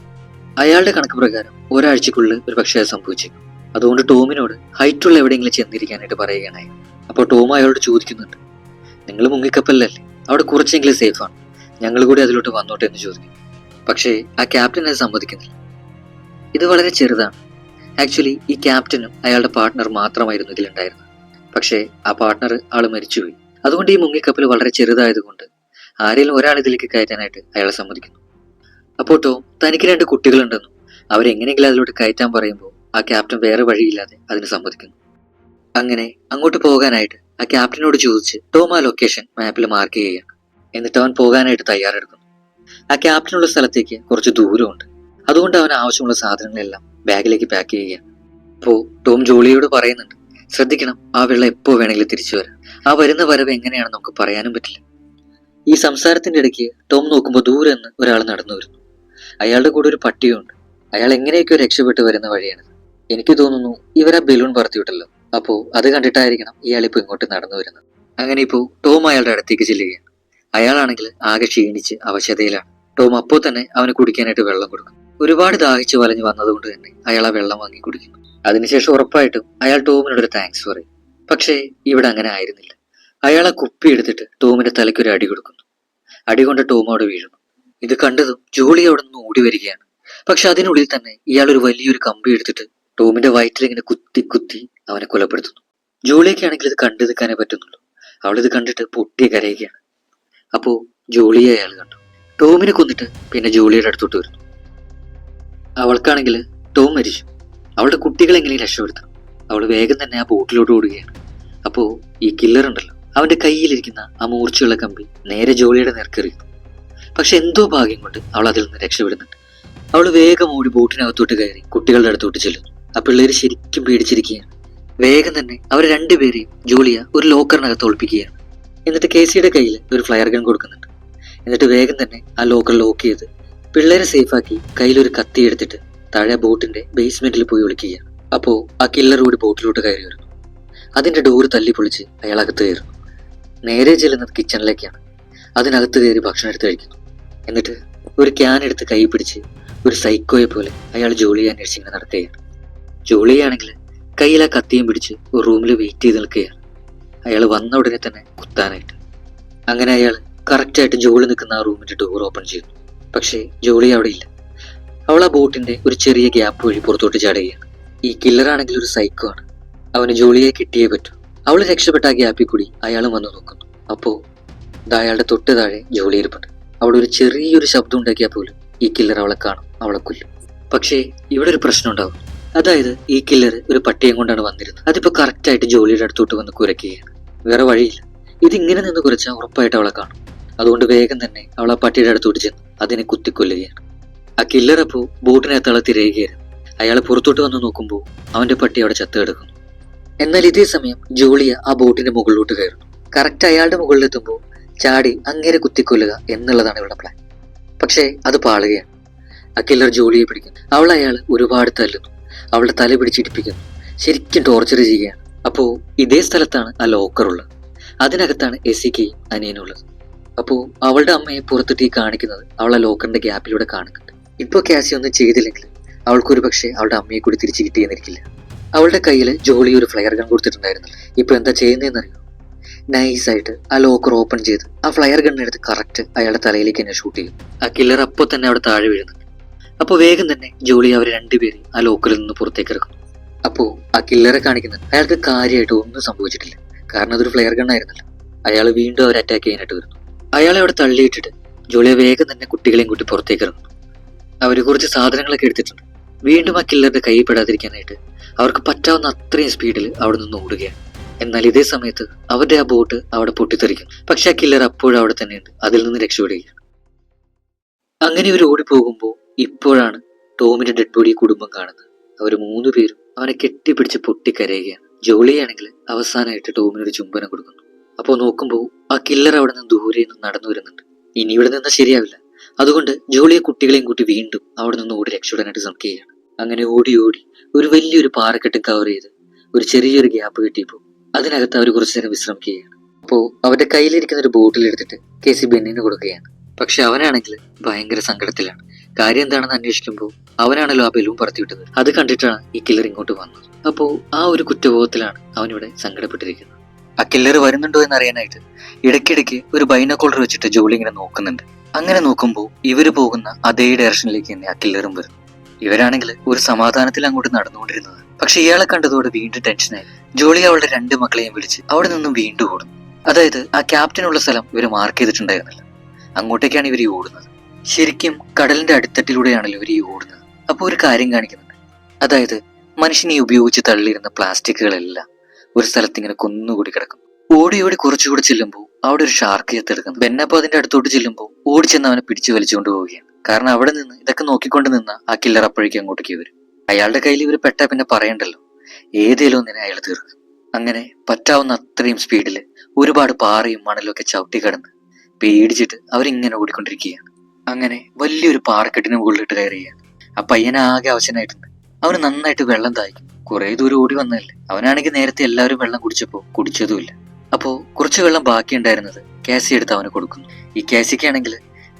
S1: അയാളുടെ കണക്ക് പ്രകാരം ഒരാഴ്ചക്കുള്ളിൽ ഒരു പക്ഷേ അത് സംഭവിച്ചേക്കും. അതുകൊണ്ട് ടോമിനോട് ഹൈറ്റുള്ള എവിടെയെങ്കിലും ചെന്നിരിക്കാനായിട്ട് പറയുകയാണ്. അപ്പോൾ ടോം അയാളോട് ചോദിക്കുന്നുണ്ട്, നിങ്ങൾ മുങ്ങിക്കപ്പലിലല്ലേ, അവിടെ കുറച്ചെങ്കിലും സേഫാണ്, ഞങ്ങൾ കൂടി അതിലോട്ട് വന്നോട്ടെ എന്ന് ചോദിക്കും. പക്ഷേ ആ ക്യാപ്റ്റൻ അത് സമ്മതിക്കുന്നില്ല. ഇത് വളരെ ചെറുതാണ്. ആക്ച്വലി ഈ ക്യാപ്റ്റനും അയാളുടെ പാർട്ട്ണർ മാത്രമായിരുന്നു ഇതിലുണ്ടായിരുന്നത്. പക്ഷേ ആ പാർട്ട്ണർ ആള് മരിച്ചുപോയി. അതുകൊണ്ട് ഈ മുങ്ങിക്കപ്പൽ വളരെ ചെറുതായതുകൊണ്ട് ആരെങ്കിലും ഒരാൾ ഇതിലേക്ക് കയറ്റാനായിട്ട് അയാളെ സമ്മതിക്കുന്നു. അപ്പോൾ ടോം തനിക്ക് 2 കുട്ടികളുണ്ടെന്നും അവരെങ്ങനെയെങ്കിലും അതിലോട്ട് കയറ്റാൻ പറയുമ്പോൾ ആ ക്യാപ്റ്റൻ വേറെ വഴിയില്ലാതെ അതിന് സമ്മതിക്കുന്നു. അങ്ങനെ അങ്ങോട്ട് പോകാനായിട്ട് ആ ക്യാപ്റ്റനോട് ചോദിച്ച് ടോം ആ ലൊക്കേഷൻ മാപ്പിൽ മാർക്ക് ചെയ്യുകയാണ്. എന്നിട്ട് അവൻ പോകാനായിട്ട് തയ്യാറെടുക്കുന്നു. ആ ക്യാപ്റ്റനുള്ള സ്ഥലത്തേക്ക് കുറച്ച് ദൂരമുണ്ട്. അതുകൊണ്ട് അവൻ ആവശ്യമുള്ള സാധനങ്ങളെല്ലാം ബാഗിലേക്ക് പാക്ക് ചെയ്യുകയാണ്. അപ്പോൾ ടോം ജോളിയോട് പറയുന്നുണ്ട്, ശ്രദ്ധിക്കണം, ആ വെള്ളം എപ്പോ വേണമെങ്കിലും തിരിച്ചു വരാം. ആ വരുന്ന വരവ് എങ്ങനെയാണെന്ന് നമുക്ക് പറയാനും പറ്റില്ല. ഈ സംസാരത്തിന്റെ ഇടയ്ക്ക് ടോം നോക്കുമ്പോൾ ദൂരെ നിന്ന് ഒരാൾ നടന്നു വരുന്നു. അയാളുടെ കൂടെ ഒരു പട്ടിയുണ്ട്. അയാൾ എങ്ങനെയൊക്കെയോ രക്ഷപ്പെട്ട് വരുന്ന വഴിയാണിത്. എനിക്ക് തോന്നുന്നു ഇവരാ ബലൂൺ പറത്തിവിട്ടല്ലോ. അപ്പോ അത് കണ്ടിട്ടായിരിക്കണം ഇയാളിപ്പോ ഇങ്ങോട്ട് നടന്നു വരുന്നത്. അങ്ങനെ ഇപ്പോ ടോം അയാളുടെ അടുത്തേക്ക് ചെല്ലുകയാണ്. അയാളാണെങ്കിൽ ആകെ ക്ഷീണിച്ച് അവശതയിലാണ്. ടോം അപ്പോൾ തന്നെ അവന് കുടിക്കാനായിട്ട് വെള്ളം കൊടുക്കും. ഒരുപാട് ദാഹിച്ചു വലഞ്ഞു വന്നതുകൊണ്ട് തന്നെ അയാൾ ആ വെള്ളം വാങ്ങി കുടിക്കുന്നു. അതിനുശേഷം ഉറപ്പായിട്ടും അയാൾ ടോമിനോടൊരു താങ്ക്സ് പറയും. പക്ഷേ ഇവിടെ അങ്ങനെ ആയിരുന്നില്ല. അയാൾ ആ കുപ്പി എടുത്തിട്ട് ടോമിന്റെ തലയ്ക്കൊരു അടി കൊടുക്കുന്നു. അടി കൊണ്ട് ടോം അവിടെ വീഴുന്നു. ഇത് കണ്ടതും ജോളി അവിടെ നിന്ന് ഓടി വരികയാണ്. പക്ഷെ അതിനുള്ളിൽ തന്നെ ഇയാൾ ഒരു വലിയൊരു കമ്പി എടുത്തിട്ട് ടോമിന്റെ വയറ്റിൽ ഇങ്ങനെ കുത്തി കുത്തി അവനെ കൊലപ്പെടുത്തുന്നു. ജോളിയൊക്കെയാണെങ്കിൽ ഇത് കണ്ടു നിൽക്കാനേ പറ്റുന്നുള്ളൂ. അവളിത് കണ്ടിട്ട് പൊട്ടി കരയുകയാണ്. അപ്പോ ജോളിയെ അയാൾ കണ്ടു. ടോമിനെ കൊന്നിട്ട് പിന്നെ ജോളിയുടെ അടുത്തോട്ട് വരുന്നു. അവൾക്കാണെങ്കിൽ ടോം മരിച്ചു. അവളുടെ കുട്ടികളെ എങ്ങനെ രക്ഷപ്പെടുത്തണം. അവൾ വേഗം തന്നെ ആ ബോട്ടിലോട്ട് ഓടുകയാണ്. അപ്പോ ഈ കില്ലർ ഉണ്ടല്ലോ, അവന്റെ കയ്യിലിരിക്കുന്ന ആ മൂർച്ചയുള്ള കമ്പി നേരെ ജോളിയുടെ നേർക്കെറിയുന്നു. പക്ഷെ എന്തോ ഭാഗ്യം കൊണ്ട് അവൾ അതിൽ നിന്ന് രക്ഷപ്പെടുന്നുണ്ട്. അവൾ വേഗം ഓടി ബോട്ടിനകത്തോട്ട് കയറി കുട്ടികളുടെ അടുത്തോട്ട് ചെല്ലുന്നു. ആ പിള്ളേര് ശരിക്കും പേടിച്ചിരിക്കുകയാണ്. വേഗം തന്നെ അവർ രണ്ടുപേരെയും ജോളിയ ഒരു ലോക്കറിനകത്ത് ഒളിപ്പിക്കുകയാണ്. എന്നിട്ട് കേസിയുടെ കയ്യിൽ ഒരു ഫ്ലയർ ഗൺ കൊടുക്കുന്നുണ്ട്. എന്നിട്ട് വേഗം തന്നെ ആ ലോക്കർ ലോക്ക് ചെയ്ത് പിള്ളേരെ സേഫാക്കി കയ്യിലൊരു കത്തി എടുത്തിട്ട് താഴെ ബോട്ടിന്റെ ബേസ്മെന്റിൽ പോയി ഒളിക്കുകയാണ്. അപ്പോ ആ കില്ലർ കൂടി ബോട്ടിലോട്ട് കയറി വരുന്നു. അതിന്റെ ഡോറ് തല്ലി പൊളിച്ച് അയാൾ അകത്ത് കയറുന്നു. നേരെ ചെല്ലുന്നത് കിച്ചണിലേക്കാണ്. അതിനകത്ത് കയറി ഭക്ഷണം എടുത്ത് കഴിക്കുന്നു. എന്നിട്ട് ഒരു ക്യാൻ എടുത്ത് കൈ പിടിച്ച് ഒരു സൈക്കോയെ പോലെ അയാൾ ജോളിയെ അന്വേഷിച്ചിങ്ങനെ നടക്കുകയാണ്. ജോളിയാണെങ്കിൽ കയ്യിൽ ആ കത്തിയും പിടിച്ച് ഒരു റൂമിൽ വെയിറ്റ് ചെയ്ത് നിൽക്കുകയാണ്. അയാൾ വന്ന ഉടനെ തന്നെ കുത്താനായിട്ട്. അങ്ങനെ അയാൾ കറക്റ്റായിട്ട് ജോളി നിൽക്കുന്ന ആ റൂമിന്റെ ഡോർ ഓപ്പൺ ചെയ്യുന്നു. പക്ഷേ ജോളി അവിടെ ഇല്ല. അവൾ ആ ബോട്ടിന്റെ ഒരു ചെറിയ ഗ്യാപ്പ് വഴി പുറത്തോട്ട് ചാടുകയാണ്. ഈ കില്ലറാണെങ്കിൽ ഒരു സൈക്കോ ആണ്. അവന് ജോളിയെ കിട്ടിയേ പറ്റൂ. അവൾ രക്ഷപ്പെട്ട ആ ഗ്യാപ്പിൽ കൂടി അയാളും വന്നു നോക്കുന്നു. അപ്പോ അയാളുടെ തൊട്ട് താഴെ ജോളി ഇരിപ്പുണ്ട്. അവിടെ ഒരു ചെറിയൊരു ശബ്ദം ഉണ്ടാക്കിയാൽ പോലും ഈ കില്ലർ അവളെ കാണും, അവളെ കൊല്ലും. പക്ഷേ ഇവിടെ ഒരു പ്രശ്നം ഉണ്ടാവും. അതായത് ഈ കില്ലർ ഒരു പട്ടിയെ കൊണ്ടാണ് വന്നിരുന്നത്. അതിപ്പോ കറക്റ്റായിട്ട് ജോളിയുടെ അടുത്തോട്ട് വന്ന് കുരയ്ക്കുകയാണ്. വേറെ വഴിയില്ല. ഇതിങ്ങനെ നിന്ന് കുരച്ചാൽ ഉറപ്പായിട്ട് അവളെ കാണും. അതുകൊണ്ട് വേഗം തന്നെ അവൾ ആ പട്ടിയുടെ അടുത്തോട്ട് ചെന്ന് അതിനെ കുത്തിക്കൊല്ലുകയാണ്. ആ കില്ലർ അപ്പോ ബോട്ടിനകത്ത് അവളെ തിരയുകയായിരുന്നു. അയാൾ പുറത്തോട്ട് വന്ന് നോക്കുമ്പോൾ അവന്റെ പട്ടി അവിടെ ചത്തു കിടക്കുന്നു. എന്നാൽ ഇതേ സമയം ജോളിയ ആ ബോട്ടിന്റെ മുകളിലോട്ട് കയറുന്നു. കറക്റ്റ് അയാളുടെ മുകളിലെത്തുമ്പോൾ ചാടി അങ്ങേരെ കുത്തിക്കൊല്ലുക എന്നുള്ളതാണ് ഇവളുടെ പ്ലാൻ. പക്ഷേ അത് പാളുകയാണ്. ആ കില്ലർ ജോളിയെ പിടിക്കുന്നു. അവൾ അയാൾ ഒരുപാട് തല്ലുന്നു. അവളുടെ തല പിടിച്ചിടിപ്പിക്കുന്നു. ശരിക്കും ടോർച്ചർ ചെയ്യുകയാണ്. അപ്പോ ഇതേ സ്ഥലത്താണ് ആ ലോക്കർ ഉള്ളത്. അതിനകത്താണ് എസിക്കയും അനിയനുള്ളത്. അപ്പോ അവളുടെ അമ്മയെ പുറത്തിട്ട് ഈ കാണിക്കുന്നത് അവൾ ആ ലോക്കറിന്റെ ഗ്യാപ്പിലൂടെ കാണുന്നുണ്ട്. ഇപ്പൊ കാസി ഒന്നും ചെയ്തില്ലെങ്കിൽ അവൾക്കൊരു പക്ഷേ അവളുടെ അമ്മയെ കൂടി തിരിച്ചു കിട്ടിയെന്നിരിക്കില്ല. അവളുടെ കയ്യിൽ ജോളി ഒരു ഫ്ലയർ ഗൺ കൊടുത്തിട്ടുണ്ടായിരുന്നു. ഇപ്പൊ എന്താ ചെയ്യുന്നതെന്നറിയോ? നൈസായിട്ട് ആ ലോക്കർ ഓപ്പൺ ചെയ്ത് ആ ഫ്ലയർ ഗണ്ണെടുത്ത് കറക്റ്റ് അയാളുടെ തലയിലേക്ക് തന്നെ ഷൂട്ട് ചെയ്യും. ആ കില്ലർ അപ്പൊ തന്നെ അവിടെ താഴെ വീഴുന്നുണ്ട്. അപ്പൊ വേഗം തന്നെ ജോളി അവർ രണ്ടുപേരും ആ ലോക്കറിൽ നിന്ന് പുറത്തേക്ക് ഇറക്കും. അപ്പോ ആ കില്ലറെ കാണിക്കുന്നത് അയാൾക്ക് കാര്യമായിട്ട് ഒന്നും സംഭവിച്ചിട്ടില്ല. കാരണം അതൊരു ഫ്ലയർ ഗണ്ണായിരുന്നല്ലോ. അയാൾ വീണ്ടും അവർ അറ്റാക്ക് ചെയ്യാനായിട്ട് വരുന്നു. അയാളെ അവിടെ തള്ളിയിട്ടിട്ട് ജോളിയെ വേഗം തന്നെ കുട്ടികളെയും കൂട്ടി പുറത്തേക്ക് ഇറങ്ങുന്നു. അവർ കുറച്ച് സാധനങ്ങളൊക്കെ എടുത്തിട്ടുണ്ട്. വീണ്ടും ആ കില്ലറുടെ കൈ പെടാതിരിക്കാനായിട്ട് അവർക്ക് പറ്റാവുന്ന അത്രയും സ്പീഡിൽ അവിടെ നിന്ന് ഓടുകയാണ്. എന്നാൽ ഇതേ സമയത്ത് അവരുടെ ആ ബോട്ട് അവിടെ പൊട്ടിത്തെറിക്കും. പക്ഷെ ആ കില്ലർ അപ്പോഴും അവിടെ തന്നെയുണ്ട്. അതിൽ നിന്ന് രക്ഷപ്പെടുകയാണ്. അങ്ങനെ ഇവർ ഓടിപ്പോകുമ്പോൾ ഇപ്പോഴാണ് ടോമിന്റെ ഡെഡ് ബോഡി കുടുംബം കാണുന്നത്. അവർ 3 പേരും അവനെ കെട്ടിപ്പിടിച്ച് പൊട്ടിക്കരയുകയാണ്. ജോളിയാണെങ്കിൽ അവസാനമായിട്ട് ടോമിനൊരു ചുംബനം കൊടുക്കുന്നു. അപ്പോൾ നോക്കുമ്പോൾ ആ കില്ലർ അവിടെ നിന്ന് ദൂരെ നിന്ന് നടന്നു വരുന്നുണ്ട്. ഇനി ഇവിടെ നിന്നാൽ ശരിയാവില്ല. അതുകൊണ്ട് ജോളിയെ കുട്ടികളെയും കൂട്ടി വീണ്ടും അവിടെ നിന്ന് ഓടി രക്ഷപ്പെടാനായിട്ട് ശ്രമിക്കുകയാണ്. അങ്ങനെ ഓടി ഓടി ഒരു വലിയൊരു പാറക്കെട്ടും കവർ ചെയ്ത് ഒരു ചെറിയൊരു ഗ്യാപ്പ് കിട്ടിയപ്പോൾ അതിനകത്ത് അവർ കുറച്ചു നേരം വിശ്രമിക്കുകയാണ്. അപ്പോൾ അവരുടെ കയ്യിലിരിക്കുന്ന ഒരു ബോട്ടിൽ എടുത്തിട്ട് കേസി ബെന്നിന് കൊടുക്കുകയാണ്. പക്ഷെ അവനാണെങ്കിൽ ഭയങ്കര സങ്കടത്തിലാണ്. കാര്യം എന്താണെന്ന് അന്വേഷിക്കുമ്പോൾ അവനാണല്ലോ ആ ബലൂൺ പറത്തിവിട്ടത്. അത് കണ്ടിട്ടാണ് ഈ കില്ലർ ഇങ്ങോട്ട് വന്നത്. അപ്പോൾ ആ ഒരു കുറ്റബോധത്തിലാണ് അവനിവിടെ സങ്കടപ്പെട്ടിരിക്കുന്നത്. ആ കില്ലർ വരുന്നുണ്ടോ എന്ന് അറിയാനായിട്ട് ഇടയ്ക്കിടയ്ക്ക് ഒരു ബൈനോക്കുലർ വെച്ചിട്ട് ജോളി ഇങ്ങനെ നോക്കുന്നുണ്ട്. അങ്ങനെ നോക്കുമ്പോൾ ഇവര് പോകുന്ന അതേ ഡയറക്ഷനിലേക്ക് തന്നെ ആ കില്ലറും വരുന്നു. ഇവരാണെങ്കിൽ ഒരു സമാധാനത്തിൽ അങ്ങോട്ട് നടന്നുകൊണ്ടിരുന്നത്. പക്ഷെ ഇയാളെ കണ്ടതോടെ വീണ്ടും ടെൻഷനായി. ജോളി അവളുടെ 2 മക്കളെയും വിളിച്ച് അവിടെ നിന്നും വീണ്ടും ഓടുന്നു. അതായത് ആ ക്യാപ്റ്റനുള്ള സ്ഥലം ഇവർ മാർക്ക് ചെയ്തിട്ടുണ്ടായിരുന്നില്ല. അങ്ങോട്ടേക്കാണ് ഇവർ ഓടുന്നത്. ശരിക്കും കടലിന്റെ അടിത്തട്ടിലൂടെയാണല്ലോ ഇവർ ഓടുന്നത്. അപ്പോൾ ഒരു കാര്യം കാണിക്കുന്നുണ്ട്. അതായത് മനുഷ്യനെ ഉപയോഗിച്ച് തള്ളിയിരുന്ന പ്ലാസ്റ്റിക്കുകളെല്ലാം ഒരു സ്ഥലത്ത് ഇങ്ങനെ കുന്നുകൂടി കിടക്കും. ഓടി ഓടി കുറച്ചുകൂടി ചെല്ലുമ്പോൾ അവിടെ ഒരു ഷാർക്ക് ചെത്തെടുക്കുന്നു. ബെന്നപ്പോ അതിന്റെ അടുത്തോട്ട് ചെല്ലുമ്പോൾ ഓടി ചെന്ന് അവനെ പിടിച്ചു വലിച്ചുകൊണ്ട് പോവുകയാണ്. കാരണം അവിടെ നിന്ന് ഇതൊക്കെ നോക്കിക്കൊണ്ട് നിന്ന ആ കില്ലർ അപ്പോഴേക്കും അങ്ങോട്ടേക്ക് വരും. അയാളുടെ കയ്യിൽ ഇവർ പെട്ടാ പിന്നെ പറയണ്ടല്ലോ, ഏതേലും ഒന്നിനെ അയാൾ തീർക്കും. അങ്ങനെ പറ്റാവുന്ന അത്രയും സ്പീഡിൽ ഒരുപാട് പാറയും മണലും ഒക്കെ ചവിട്ടി കടന്ന് പേടിച്ചിട്ട് അവരിങ്ങനെ ഓടിക്കൊണ്ടിരിക്കുകയാണ്. അങ്ങനെ വലിയൊരു പാറക്കെട്ടിന് മുകളിലിട്ട് കയറുകയാണ്. ആ പയ്യനെ ആകെ അവശനായിട്ടുണ്ട്. അവന് നന്നായിട്ട് വെള്ളം ദാഹിക്കും. കുറെ ദൂരം ഓടി വന്നതല്ലേ. അവനാണെങ്കിൽ നേരത്തെ എല്ലാവരും വെള്ളം കുടിച്ചപ്പോൾ കുടിച്ചതുമില്ല. അപ്പോ കുറച്ച് വെള്ളം ബാക്കി ഉണ്ടായിരുന്നത് കാസി എടുത്ത് അവന് കൊടുക്കുന്നു. ഈ കാസിക്കാണെങ്കിൽ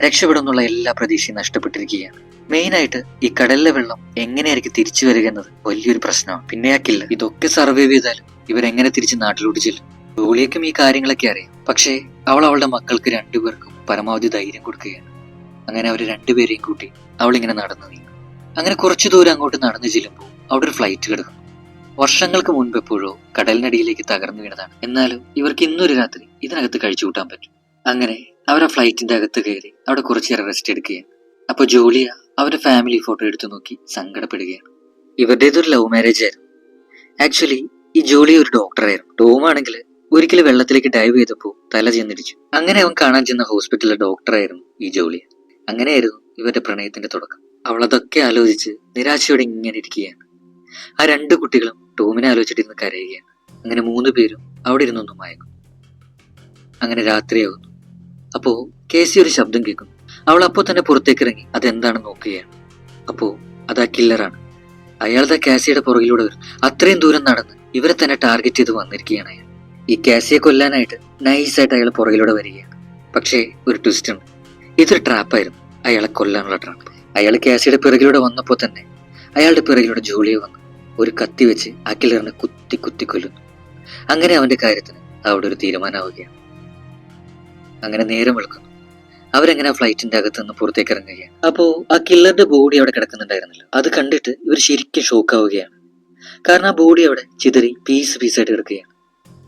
S1: രക്ഷപ്പെടുന്നുള്ള എല്ലാ പ്രതീക്ഷയും നഷ്ടപ്പെട്ടിരിക്കുകയാണ്. മെയിനായിട്ട് ഈ കടലിലെ വെള്ളം എങ്ങനെയായിരിക്കും തിരിച്ചു വരിക എന്നത് വലിയൊരു പ്രശ്നമാണ്. പിന്നെ ആ കില്ലർ ഇതൊക്കെ സർവൈവ് ചെയ്താലും ഇവരെങ്ങനെ തിരിച്ച് നാട്ടിലോട്ട് ചെല്ലും? ജോളിയക്കും ഈ കാര്യങ്ങളൊക്കെ അറിയാം. പക്ഷേ അവൾ അവളുടെ മക്കൾക്ക് രണ്ടുപേർക്കും പരമാവധി ധൈര്യം കൊടുക്കുകയാണ്. അങ്ങനെ അവർ രണ്ടുപേരെയും കൂട്ടി അവളിങ്ങനെ നടന്നു നീങ്ങും. അങ്ങനെ കുറച്ചു ദൂരം അങ്ങോട്ട് നടന്നു ചെല്ലുമ്പോൾ അവിടെ ഒരു ഫ്ലൈറ്റ് കിടക്കും. വർഷങ്ങൾക്ക് മുൻപ് എപ്പോഴോ കടലിനടിയിലേക്ക് തകർന്നു വീണതാണ്. എന്നാലും ഇവർക്ക് ഇന്നൊരു രാത്രി ഇതിനകത്ത് കഴിച്ചു കൂട്ടാൻ പറ്റും. അങ്ങനെ അവർ ആ ഫ്ലൈറ്റിന്റെ അകത്ത് കയറി അവിടെ കുറച്ചേരം റെസ്റ്റ് എടുക്കുകയാണ്. അപ്പൊ ജോളിയ അവരുടെ ഫാമിലി ഫോട്ടോ എടുത്തു നോക്കി സങ്കടപ്പെടുകയാണ്. ഇവരുടേതൊരു ലവ് മാരേജ് ആയിരുന്നു. ആക്ച്വലി ഈ ജോളിയ ഒരു ഡോക്ടറായിരുന്നു. ടോമാണെങ്കിൽ ഒരിക്കലും വെള്ളത്തിലേക്ക് ഡൈവ് ചെയ്തപ്പോൾ തല ചെന്നിടിച്ചു. അങ്ങനെ അവൻ കാണാൻ ചെന്ന ഹോസ്പിറ്റലിലെ ഡോക്ടറായിരുന്നു ഈ ജോളിയ. അങ്ങനെയായിരുന്നു ഇവരുടെ പ്രണയത്തിന്റെ തുടക്കം. അവളതൊക്കെ ആലോചിച്ച് നിരാശയോടെ ഇങ്ങനെ ഇരിക്കുകയാണ്. ആ രണ്ട് കുട്ടികളും ടോമിനെ ആലോചിച്ചിട്ടിരുന്ന് കരയുകയാണ്. അങ്ങനെ 3 പേരും അവിടെ ഇരുന്നൊന്നും മയങ്ങും. അങ്ങനെ രാത്രിയാകുന്നു. അപ്പോ കേസി ഒരു ശബ്ദം കേൾക്കുന്നു. അവൾ അപ്പോൾ തന്നെ പുറത്തേക്ക് ഇറങ്ങി അതെന്താണെന്ന് നോക്കുകയാണ്. അപ്പോ അതാ കില്ലറാണ്. അയാളതാ കാസിയുടെ പുറകിലൂടെ വരും. അത്രയും ദൂരം നടന്ന് ഇവരെ തന്നെ ടാർഗറ്റ് ചെയ്ത് വന്നിരിക്കുകയാണ് അയാൾ. ഈ കാസിയെ കൊല്ലാനായിട്ട് നൈസായിട്ട് അയാൾ പുറകിലൂടെ വരികയാണ്. പക്ഷേ ഒരു ട്വിസ്റ്റ് ഉണ്ട്. ഇതൊരു ട്രാപ്പായിരുന്നു, അയാളെ കൊല്ലാനുള്ള ട്രാപ്പ്. അയാൾ കാസിയുടെ പിറകിലൂടെ വന്നപ്പോൾ തന്നെ അയാളുടെ പിറകിലൂടെ ജോളിയെ വന്നു ഒരു കത്തി വെച്ച് ആ കില്ലറിനെ കുത്തി കുത്തി കൊല്ലുന്നു. അങ്ങനെ അവന്റെ കാര്യത്തിന് അവിടെ ഒരു തീരുമാനമാവുകയാണ്. അങ്ങനെ നേരം വെളുക്കുന്നു. അവരെങ്ങനെ ഫ്ലൈറ്റിന്റെ അകത്ത് നിന്ന് പുറത്തേക്ക് ഇറങ്ങുകയാണ്. അപ്പോ ആ കില്ലറിന്റെ ബോഡി അവിടെ കിടക്കുന്നുണ്ടായിരുന്നല്ലോ. അത് കണ്ടിട്ട് ഇവർ ശരിക്കും ഷോക്കാവുകയാണ്. കാരണം ആ ബോഡി അവിടെ ചിതറി പീസായിട്ട് കിടക്കുകയാണ്.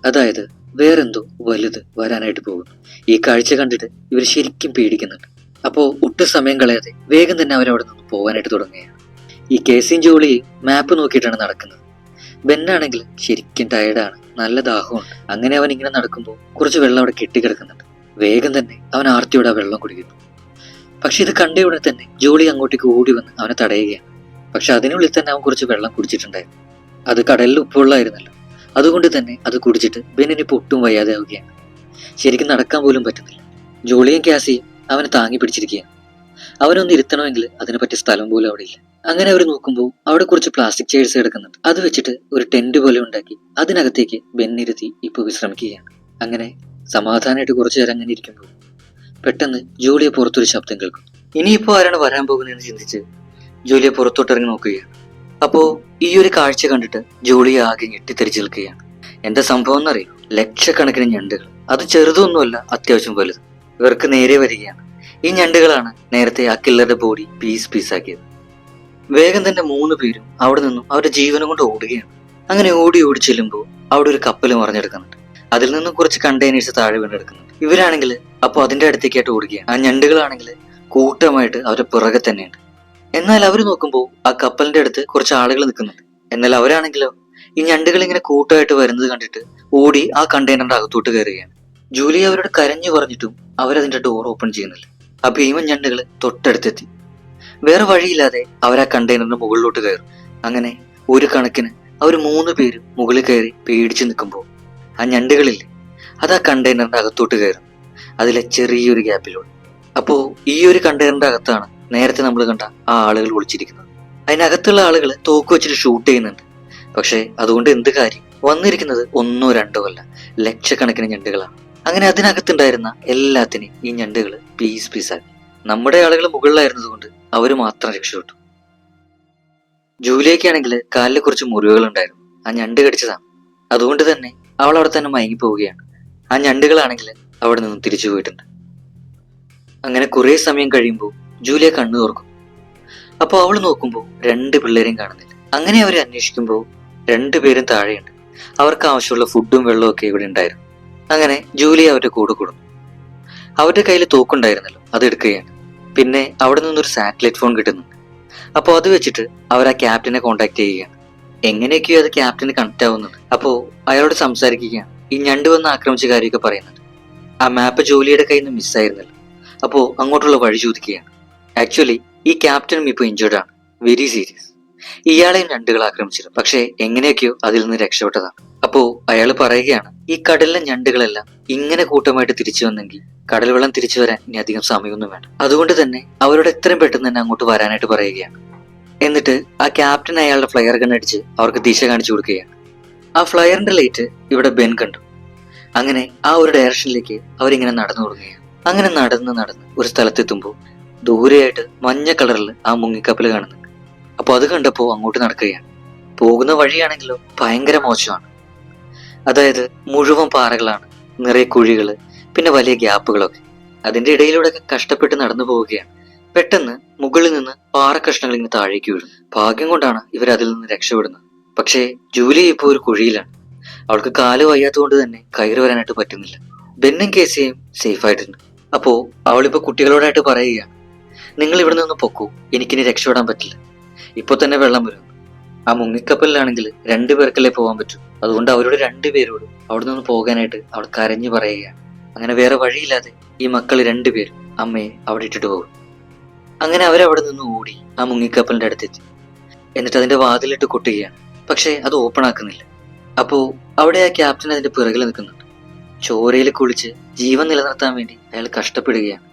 S1: അതായത് വേറെന്തോ വലുത് വരാനായിട്ട് പോകുന്നു. ഈ കാഴ്ച കണ്ടിട്ട് ഇവർ ശരിക്കും പേടിക്കുന്നുണ്ട്. അപ്പോ ഒട്ടും സമയം കളയാതെ വേഗം തന്നെ അവരവിടെ നിന്ന് പോകാനായിട്ട് തുടങ്ങുകയാണ്. ഈ കേസിയും ജോളിയും മാപ്പ് നോക്കിയിട്ടാണ് നടക്കുന്നത്. ബെന്നാണെങ്കിൽ ശരിക്കും ടയർഡാണ്, നല്ല ദാഹമുണ്ട്. അങ്ങനെ അവൻ ഇങ്ങനെ നടക്കുമ്പോൾ കുറച്ച് വെള്ളം അവിടെ കെട്ടിക്കിടക്കുന്നുണ്ട്. വേഗം തന്നെ അവൻ ആർത്തിയോടെ ആ വെള്ളം കുടിക്കുന്നു. പക്ഷെ ഇത് കണ്ട ഉടനെ തന്നെ ജോളി അങ്ങോട്ടേക്ക് ഓടി വന്ന് അവനെ തടയുകയാണ്. പക്ഷെ അതിനുള്ളിൽ തന്നെ അവൻ കുറച്ച് വെള്ളം കുടിച്ചിട്ടുണ്ടായിരുന്നു. അത് കടലിൽ ഉപ്പുള്ളായിരുന്നല്ലോ. അതുകൊണ്ട് തന്നെ അത് കുടിച്ചിട്ട് ബെന്നിനിപ്പോൾ ഒട്ടും വയ്യാതെ ആവുകയാണ്. ശരിക്കും നടക്കാൻ പോലും പറ്റുന്നില്ല. ജോളിയും കാസിയും അവനെ താങ്ങി പിടിച്ചിരിക്കുകയാണ്. അവനൊന്ന് ഇരുത്തണമെങ്കിൽ അതിനെ പറ്റിയ സ്ഥലം പോലും അവിടെ ഇല്ല. അങ്ങനെ അവർ നോക്കുമ്പോൾ അവിടെ കുറച്ച് പ്ലാസ്റ്റിക് ചെയർസ് കിടക്കുന്നുണ്ട്. അത് വെച്ചിട്ട് ഒരു ടെന്റ് പോലെ ഉണ്ടാക്കി അതിനകത്തേക്ക് ബെന്നിരുത്തി ഇപ്പോൾ വിശ്രമിക്കുകയാണ്. അങ്ങനെ സമാധാനമായിട്ട് കുറച്ചു നേരം അങ്ങനെ ഇരിക്കുമ്പോൾ പെട്ടെന്ന് ജോലിയെ പുറത്തൊരു ശബ്ദം കേൾക്കും. ഇനിയിപ്പോ ആരാണ് വരാൻ പോകുന്നതെന്ന് ചിന്തിച്ച് ജോലിയെ പുറത്തോട്ടിറങ്ങി നോക്കുകയാണ്. അപ്പോ ഈ ഒരു കാഴ്ച കണ്ടിട്ട് ജോലിയെ ആകെ ഞെട്ടിത്തെറിച്ച് നിൽക്കുകയാണ്. എന്താ സംഭവം എന്നറിയോ? ലക്ഷക്കണക്കിന് ഞണ്ടുകൾ. അത് ചെറുതൊന്നുമല്ല, അത്യാവശ്യം വലുത്. ഇവർക്ക് നേരെ വരികയാണ്. ഈ ഞണ്ടുകളാണ് നേരത്തെ ആ കില്ലറുടെ ബോഡി പീസാക്കിയത്. വേഗം തന്നെ 3 പേരും അവിടെ നിന്നും അവരുടെ ജീവനം കൊണ്ട് ഓടുകയാണ്. അങ്ങനെ ഓടി ചെല്ലുമ്പോൾ അവിടെ ഒരു കപ്പൽ മറിഞ്ഞെടുക്കുന്നുണ്ട്. അതിൽ നിന്നും കുറച്ച് കണ്ടെയ്നേഴ്സ് താഴെ വീണ്ടെടുക്കുന്നുണ്ട്. ഇവരാണെങ്കിൽ അപ്പോൾ അതിന്റെ അടുത്തേക്കായിട്ട് ഓടുകയാണ്. ആ ഞണ്ടുകളാണെങ്കിൽ കൂട്ടമായിട്ട് അവരുടെ പിറകെ തന്നെയുണ്ട്. എന്നാൽ അവർ നോക്കുമ്പോൾ ആ കപ്പലിന്റെ അടുത്ത് കുറച്ച് ആളുകൾ നിൽക്കുന്നുണ്ട്. എന്നാൽ അവരാണെങ്കിലോ ഈ ഞണ്ടുകൾ ഇങ്ങനെ കൂട്ടമായിട്ട് വരുന്നത് കണ്ടിട്ട് ഓടി ആ കണ്ടെയ്നറിന്റെ അകത്തോട്ട് കയറുകയാണ്. ജൂലി അവരോട് കരഞ്ഞു പറഞ്ഞിട്ടും അവരതിന്റെ ഡോർ ഓപ്പൺ ചെയ്യുന്നില്ല. ആ ഭീമൻ ഞണ്ടുകൾ തൊട്ടടുത്തെത്തി. വേറെ വഴിയില്ലാതെ അവർ ആ കണ്ടെയ്നറിന്റെ മുകളിലോട്ട് കയറും. അങ്ങനെ ഒരു കണക്കിന് അവർ 3 പേര് മുകളിൽ കയറി പേടിച്ചു നിൽക്കുമ്പോൾ ആ ഞണ്ടുകളില്ലേ, അത് ആ കണ്ടെയ്നറിന്റെ അകത്തോട്ട് കയറും. അതിലെ ചെറിയൊരു ഗ്യാപ്പിലൂടെ. അപ്പോ ഈ ഒരു കണ്ടെയ്നറിന്റെ അകത്താണ് നേരത്തെ നമ്മൾ കണ്ട ആ ആളുകൾ ഒളിച്ചിരിക്കുന്നത്. അതിനകത്തുള്ള ആളുകൾ തോക്ക് വെച്ചിട്ട് ഷൂട്ട് ചെയ്യുന്നുണ്ട്. പക്ഷെ അതുകൊണ്ട് എന്ത് കാര്യം? വന്നിരിക്കുന്നത് 1 2 അല്ല, ലക്ഷക്കണക്കിന് ഞണ്ടുകളാണ്. അങ്ങനെ അതിനകത്തുണ്ടായിരുന്ന എല്ലാത്തിനെയും ഈ ഞണ്ടുകൾ പീസാക്കി. നമ്മുടെ ആളുകൾ മുകളിലായിരുന്നത് കൊണ്ട് അവര് മാത്രം രക്ഷപ്പെട്ടു. ജൂലിയക്കാണെങ്കിൽ കാലിൽ കുറച്ച് മുറിവുകൾ ഉണ്ടായിരുന്നു. ആ ഞണ്ട് കടിച്ചതാണ്. അതുകൊണ്ട് തന്നെ അവൾ അവിടെ തന്നെ മയങ്ങി പോവുകയാണ്. ആ ഞണ്ടുകളാണെങ്കിൽ അവിടെ നിന്നും തിരിച്ചു പോയിട്ടുണ്ട്. അങ്ങനെ കുറെ സമയം കഴിയുമ്പോൾ ജൂലിയ കണ്ണു തുറക്കും. അപ്പൊ അവൾ നോക്കുമ്പോൾ 2 പിള്ളേരെയും കാണുന്നില്ല. അങ്ങനെ അവരെ അന്വേഷിക്കുമ്പോൾ 2 പേരും താഴെയുണ്ട്. അവർക്ക് ആവശ്യമുള്ള ഫുഡും വെള്ളവും ഒക്കെ ഇവിടെ ഉണ്ടായിരുന്നു. അങ്ങനെ ജൂലിയ അവരുടെ കൂടെ കൂടുന്നു. അവരുടെ കയ്യിൽ തോക്കുണ്ടായിരുന്നല്ലോ, അത് എടുക്കുകയാണ്. പിന്നെ അവിടെ നിന്നൊരു സാറ്റലൈറ്റ് ഫോൺ കിട്ടുന്നുണ്ട്. അപ്പോൾ അത് വെച്ചിട്ട് അവർ ആ ക്യാപ്റ്റനെ കോൺടാക്ട് ചെയ്യുകയാണ്. എങ്ങനെയൊക്കെയോ അത് ക്യാപ്റ്റന് കണക്ട് ആവുന്നുണ്ട്. അപ്പോൾ അയാളോട് സംസാരിക്കുകയാണ്. ഈ ഞണ്ട് വന്ന് ആക്രമിച്ച കാര്യമൊക്കെ പറയുന്നുണ്ട്. ആ മാപ്പ് ജോലിയുടെ കയ്യിൽ നിന്ന് മിസ്സായിരുന്നല്ലോ. അപ്പോൾ അങ്ങോട്ടുള്ള വഴി ചോദിക്കുകയാണ്. ആക്ച്വലി ഈ ക്യാപ്റ്റനും ഇപ്പോൾ ഇഞ്ചേർഡ് ആണ്, വെരി സീരിയസ്. ഇയാളെയും ഞണ്ടുകൾ ആക്രമിച്ചിരുന്നു. പക്ഷേ എങ്ങനെയൊക്കെയോ അതിൽ നിന്ന് രക്ഷപ്പെട്ടതാണ്. അപ്പോ അയാൾ പറയുകയാണ്, ഈ കടലിലെ ഞണ്ടുകളെല്ലാം ഇങ്ങനെ കൂട്ടമായിട്ട് തിരിച്ചു വന്നെങ്കിൽ കടൽ വെള്ളം തിരിച്ചു വരാൻ ഇനി അധികം സമയമൊന്നും വേണ്ട. അതുകൊണ്ട് തന്നെ അവരോട് എത്രയും പെട്ടെന്ന് തന്നെ അങ്ങോട്ട് വരാനായിട്ട് പറയുകയാണ്. എന്നിട്ട് ആ ക്യാപ്റ്റൻ അയാളുടെ ഫ്ലയർ ഗൺ അടിച്ച് അവർക്ക് ദിശ കാണിച്ചു കൊടുക്കുകയാണ്. ആ ഫ്ലയറിന്റെ ലൈറ്റ് ഇവിടെ ബെൻ കണ്ടു. അങ്ങനെ ആ ഒരു ഡയറക്ഷനിലേക്ക് അവരിങ്ങനെ നടന്നു തുടങ്ങുകയാണ്. അങ്ങനെ നടന്ന് നടന്ന് ഒരു സ്ഥലത്തെത്തുമ്പോൾ ദൂരെയായിട്ട് മഞ്ഞ കളറിൽ ആ മുങ്ങിക്കപ്പൽ കാണുന്നുണ്ട്. അപ്പോൾ അത് കണ്ടപ്പോൾ അങ്ങോട്ട് നടക്കുകയാണ്. പോകുന്ന വഴിയാണെങ്കിലോ ഭയങ്കര മോശമാണ്. അതായത് മുഴുവൻ പാറകളാണ്, നിറയെ കുഴികള്, പിന്നെ വലിയ ഗ്യാപ്പുകളൊക്കെ. അതിന്റെ ഇടയിലൂടെയൊക്കെ കഷ്ടപ്പെട്ട് നടന്നു പോവുകയാണ്. പെട്ടെന്ന് മുകളിൽ നിന്ന് പാറ കഷ്ണങ്ങൾ ഇങ്ങനെ താഴേക്ക് വീഴും. ഭാഗ്യം കൊണ്ടാണ് ഇവർ അതിൽ നിന്ന് രക്ഷപ്പെടുന്നത്. പക്ഷേ ജൂലി ഇപ്പോൾ ഒരു കുഴിയിലാണ്. അവൾക്ക് കാല് വയ്യാത്തതുകൊണ്ട് തന്നെ കയറി വരാനായിട്ട് പറ്റുന്നില്ല. ബെന്നും കേസിയും സേഫ് ആയിട്ടുണ്ട്. അപ്പോ അവളിപ്പോ കുട്ടികളോടായിട്ട് പറയുകയാണ്, നിങ്ങൾ ഇവിടെ നിന്ന് പൊക്കൂ, എനിക്കിനി രക്ഷപ്പെടാൻ പറ്റില്ല, ഇപ്പൊ തന്നെ വെള്ളം വരും. ആ മുങ്ങിക്കപ്പലിലാണെങ്കിൽ 2 പേർക്കല്ലേ പോകാൻ പറ്റൂ. അതുകൊണ്ട് അവരോട് 2 പേരോടും അവിടെ നിന്ന് പോകാനായിട്ട് അവൾ കരഞ്ഞു പറയുകയാണ്. അങ്ങനെ വേറെ വഴിയില്ലാതെ ഈ മക്കൾ 2 പേരും അമ്മയെ അവിടെ ഇട്ടിട്ട് പോകും. അങ്ങനെ അവരവിടെ നിന്ന് ഓടി ആ മുങ്ങിക്കപ്പലിന്റെ അടുത്തെത്തി. എന്നിട്ട് അതിന്റെ വാതിലിട്ട് കൊട്ടുകയാണ്. പക്ഷെ അത് ഓപ്പൺ ആക്കുന്നില്ല. അപ്പോ അവിടെ ആ ക്യാപ്റ്റൻ അതിന്റെ പിറകിൽ നിൽക്കുന്നുണ്ട്. ചോരയിൽ കുളിച്ച് ജീവൻ നിലനിർത്താൻ വേണ്ടി അയാൾ കഷ്ടപ്പെടുകയാണ്.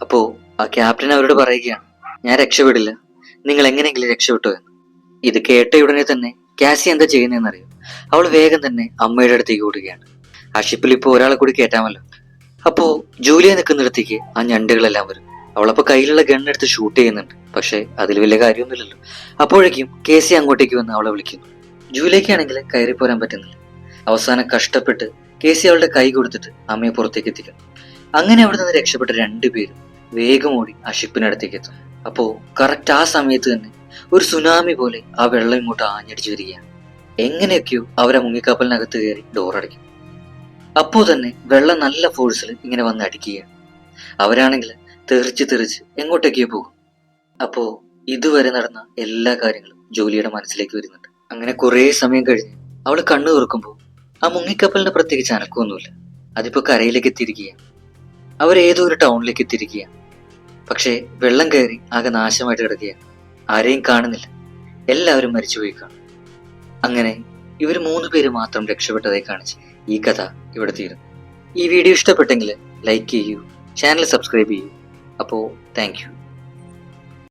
S1: അപ്പോ ആ ക്യാപ്റ്റൻ അവരോട് പറയുകയാണ്, ഞാൻ രക്ഷപ്പെടില്ല, നിങ്ങൾ എങ്ങനെയെങ്കിലും രക്ഷപ്പെട്ടോ എന്ന്. ഇത് കേട്ട ഉടനെ തന്നെ കാസി എന്താ ചെയ്യുന്നതെന്നറിയോ? അവൾ വേഗം തന്നെ അമ്മയുടെ അടുത്തേക്ക് ഓടുകയാണ്. ആ ഷിപ്പിൽ ഇപ്പോൾ ഒരാളെ കൂടി കയറ്റാമല്ലോ. അപ്പോ ജൂലിയ നിൽക്കുന്നിടത്തേക്ക് ആ ഞണ്ടുകളെല്ലാം വരും. അവളപ്പോ കയ്യിലുള്ള ഗണ്ണെടുത്ത് ഷൂട്ട് ചെയ്യുന്നുണ്ട്. പക്ഷെ അതിൽ വലിയ കാര്യമൊന്നുമില്ലല്ലോ. അപ്പോഴേക്കും കേസി അങ്ങോട്ടേക്ക് വന്ന് അവളെ വിളിക്കുന്നു. ജൂലിയക്കാണെങ്കിൽ കയറി പോരാൻ പറ്റുന്നില്ല. അവസാനം കഷ്ടപ്പെട്ട് കേസി അവളുടെ കൈ കൊടുത്തിട്ട് അമ്മയെ പുറത്തേക്ക് എത്തിക്കുന്നു. അങ്ങനെ അവിടെ നിന്ന് രക്ഷപ്പെട്ട 2 പേരും വേഗം ഓടി ആ ഷിപ്പിനടുത്തേക്ക് എത്തും. അപ്പോ കറക്റ്റ് ആ സമയത്ത് തന്നെ ഒരു സുനാമി പോലെ ആ വെള്ളം ഇങ്ങോട്ട് ആഞ്ഞടിച്ചു വരികയാണ്. എങ്ങനെയൊക്കെയോ അവരെ മുങ്ങിക്കപ്പലിനകത്ത് കയറി ഡോറടയ്ക്കും. അപ്പോ തന്നെ വെള്ളം നല്ല ഫോഴ്സിൽ ഇങ്ങനെ വന്ന് അടിക്കുകയാണ്. അവരാണെങ്കിൽ തെറിച്ച് എങ്ങോട്ടേക്കോ പോകും. അപ്പോ ഇതുവരെ നടന്ന എല്ലാ കാര്യങ്ങളും ജോലിയുടെ മനസ്സിലേക്ക് വരുന്നുണ്ട്. അങ്ങനെ കുറെ സമയം കഴിഞ്ഞ് അവൾ കണ്ണു തുറക്കുമ്പോൾ ആ മുങ്ങിക്കപ്പലിന് പ്രത്യേകിച്ച് അനക്കമൊന്നുമില്ല. അതിപ്പോ കരയിലേക്ക് എത്തിയിരിക്കുകയാണ്. അവരേതോ ഒരു ടൗണിലേക്ക് എത്തിയിരിക്കുകയാണ്. പക്ഷേ വെള്ളം കയറി ആകെ നാശമായിട്ട് കിടക്കുകയാണ്. ആരെയും കാണുന്നില്ല. എല്ലാവരും മരിച്ചുപോയി കാണും. അങ്ങനെ ഇവർ 3 പേര് മാത്രം രക്ഷപ്പെട്ടതായി കാണിച്ച് ഈ കഥ ഇവിടെ തീരുന്നു. ഈ വീഡിയോ ഇഷ്ടപ്പെട്ടെങ്കിൽ ലൈക്ക് ചെയ്യൂ, ചാനൽ സബ്സ്ക്രൈബ് ചെയ്യൂ. അപ്പോൾ താങ്ക് യു.